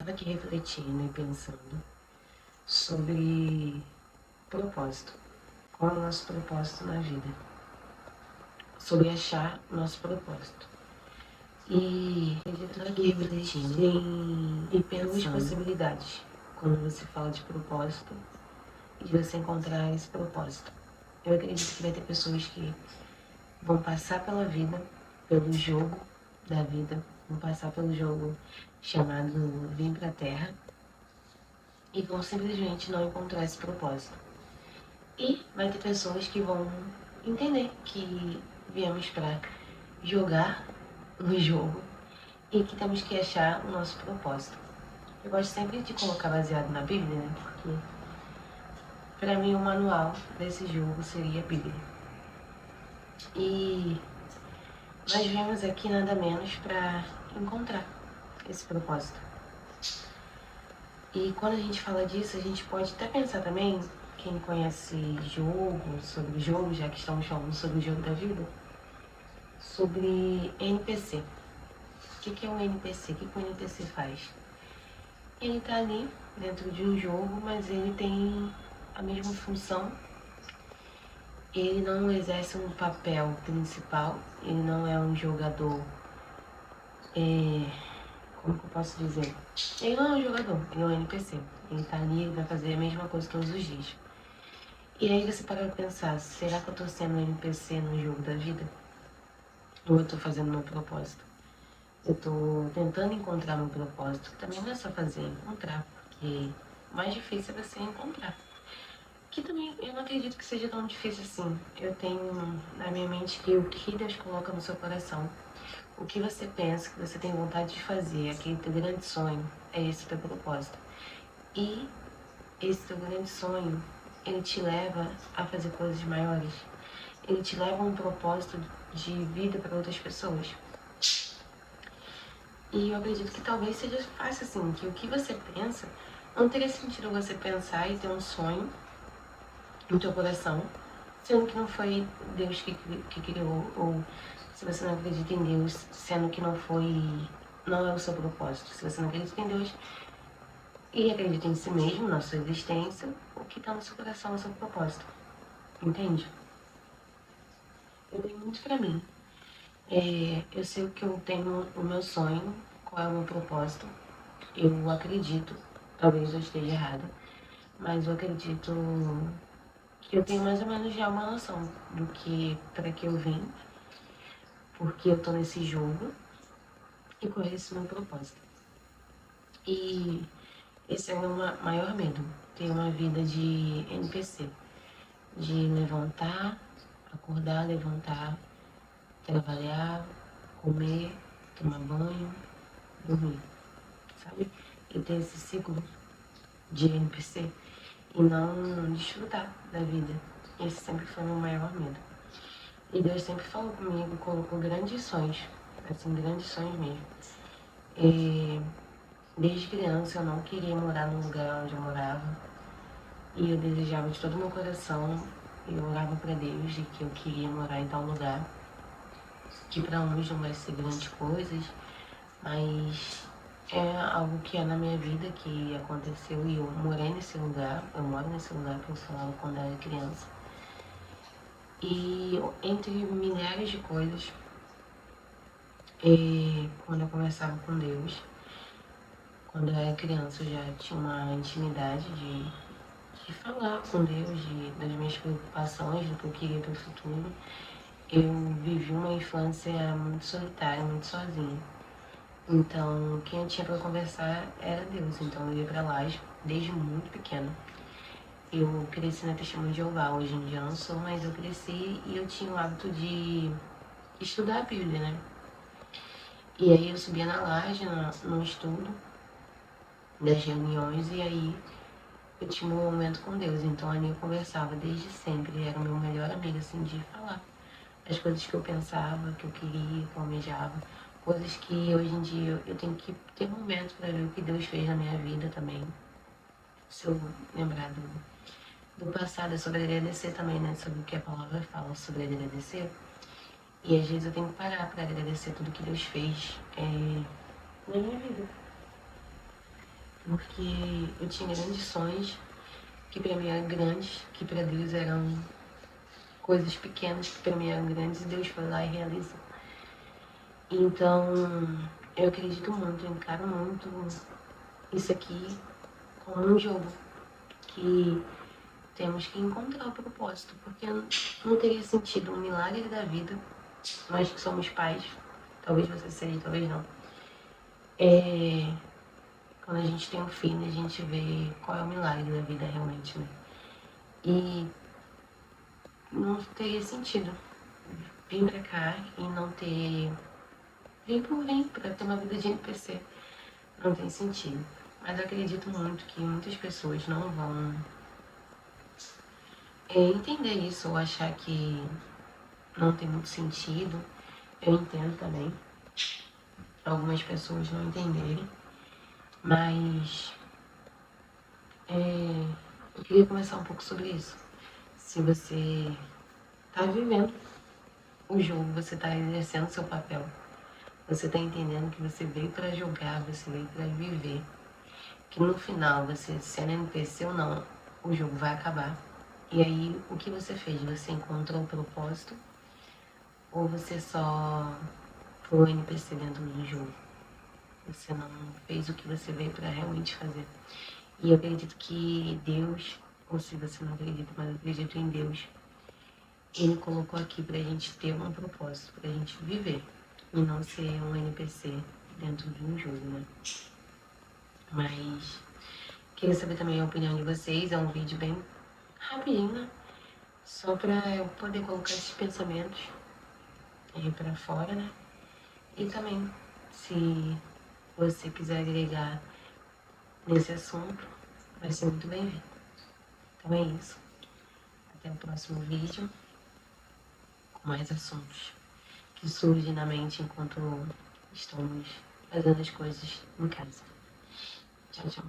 estava aqui refletindo e pensando sobre propósito. Qual é o nosso propósito na vida? Sobre achar o nosso propósito. E acredito aqui refletindo e pensando duas possibilidades quando você fala de propósito e de você encontrar esse propósito. Eu acredito que vai ter pessoas que vão passar pela vida, pelo jogo da vida, vão passar pelo jogo chamado Vim pra Terra e vão simplesmente não encontrar esse propósito. E vai ter pessoas que vão entender que viemos para jogar um jogo e que temos que achar o nosso propósito. Eu gosto sempre de colocar baseado na Bíblia, né? Porque para mim o manual desse jogo seria a Bíblia. E nós viemos aqui nada menos para encontrar esse propósito. E quando a gente fala disso, a gente pode até pensar também, quem conhece jogo, sobre jogo, já que estamos falando sobre o jogo da vida, sobre NPC. O que é um NPC? O que o NPC faz? Ele está ali dentro de um jogo, mas ele tem a mesma função. Ele não exerce um papel principal, ele não é um jogador, como que eu posso dizer? Ele não é um jogador, ele é um NPC. Ele tá ali, ele vai fazer a mesma coisa todos os dias. E aí você para pensar, será que eu tô sendo um NPC no jogo da vida? Ou eu tô fazendo meu propósito? Eu tô tentando encontrar meu propósito, que também não é só fazer, encontrar, porque o mais difícil é você encontrar. Que também eu não acredito que seja tão difícil assim. Eu tenho na minha mente que o que Deus coloca no seu coração, o que você pensa, que você tem vontade de fazer, aquele teu grande sonho, é esse teu propósito. E esse teu grande sonho, ele te leva a fazer coisas maiores. Ele te leva a um propósito de vida para outras pessoas. E eu acredito que talvez seja fácil assim, que o que você pensa, não teria sentido você pensar e ter um sonho no teu coração, sendo que não foi Deus que criou, ou se você não acredita em Deus, sendo que não é o seu propósito. Se você não acredita em Deus e acredita em si mesmo, na sua existência, o que está no seu coração é o seu propósito. Entende? Eu tenho muito pra mim. Eu sei o que eu tenho, o meu sonho, qual é o meu propósito. Eu acredito, talvez eu esteja errada, mas eu acredito que eu tenho mais ou menos já uma noção do que para que eu vim, porque eu tô nesse jogo e qual é esse meu propósito. E esse é o meu maior medo, ter uma vida de NPC, de levantar, acordar, levantar, trabalhar, comer, tomar banho, dormir, sabe? E ter esse ciclo de NPC e não desfrutar da vida. Esse sempre foi o meu maior medo. E Deus sempre falou comigo, colocou grandes sonhos, assim, grandes sonhos mesmo. Desde criança eu não queria morar no lugar onde eu morava. E eu desejava de todo o meu coração, eu orava para Deus de que eu queria morar em tal lugar. Que para uns não vai ser grandes coisas, mas é algo que é na minha vida que aconteceu e eu morei nesse lugar, eu moro nesse lugar que eu falava quando eu era criança. E entre milhares de coisas, quando eu conversava com Deus, quando eu era criança, eu já tinha uma intimidade de falar com Deus, das minhas preocupações, do que eu queria para o futuro. Eu vivi uma infância muito solitária, muito sozinha. Então, quem eu tinha para conversar era Deus. Então, eu ia para lá desde muito pequena. Eu cresci na Testemunha de Jeová. Hoje em dia eu não sou, mas eu cresci e eu tinha o hábito de estudar a Bíblia, né? E aí eu subia na laje, no estudo das reuniões, e aí eu tinha um momento com Deus. Então, ali eu conversava desde sempre. Ele era o meu melhor amigo, assim, de falar as coisas que eu pensava, que eu queria, que eu almejava. Coisas que hoje em dia eu tenho que ter momentos para ver o que Deus fez na minha vida também. Se eu lembrar do passado, é sobre agradecer também, né? Sobre o que a palavra fala sobre agradecer. E às vezes eu tenho que parar para agradecer tudo que Deus fez na minha vida. porque eu tinha grandes sonhos, que pra mim eram grandes, que pra Deus eram coisas pequenas, que pra mim eram grandes, e Deus foi lá e realizou. Então, eu acredito muito, eu encaro muito isso aqui como um jogo, que temos que encontrar o propósito, porque não teria sentido um milagre da vida, nós que somos pais, talvez você seja, talvez não. Quando a gente tem um filho, a gente vê qual é o milagre da vida realmente, né? E não teria sentido vir pra cá e não ter. Vir por vir, pra ter uma vida de NPC. Não tem sentido. Mas eu acredito muito que muitas pessoas não vão entender isso ou achar que não tem muito sentido. Eu entendo também. Algumas pessoas não entenderem. Mas eu queria conversar um pouco sobre isso. Se você tá vivendo o jogo, você tá exercendo seu papel. Você tá entendendo que você veio para jogar, você veio para viver. Que no final, você sendo NPC ou não, o jogo vai acabar. E aí, o que você fez? Você encontrou o propósito? Ou você só foi um NPC dentro do jogo? Você não fez o que você veio para realmente fazer. E eu acredito que Deus, ou se você não acredita, mas eu acredito em Deus, Ele colocou aqui pra gente ter um propósito, pra gente viver. E não ser um NPC dentro de um jogo, né? Mas queria saber também a opinião de vocês. É um vídeo bem rapidinho, né? Só pra eu poder colocar esses pensamentos aí pra fora, né? E também, se você quiser agregar nesse assunto, vai ser muito bem-vindo. Então é isso. Até o próximo vídeo com mais assuntos que surgem na mente enquanto estamos fazendo as coisas em casa. Tchau, tchau.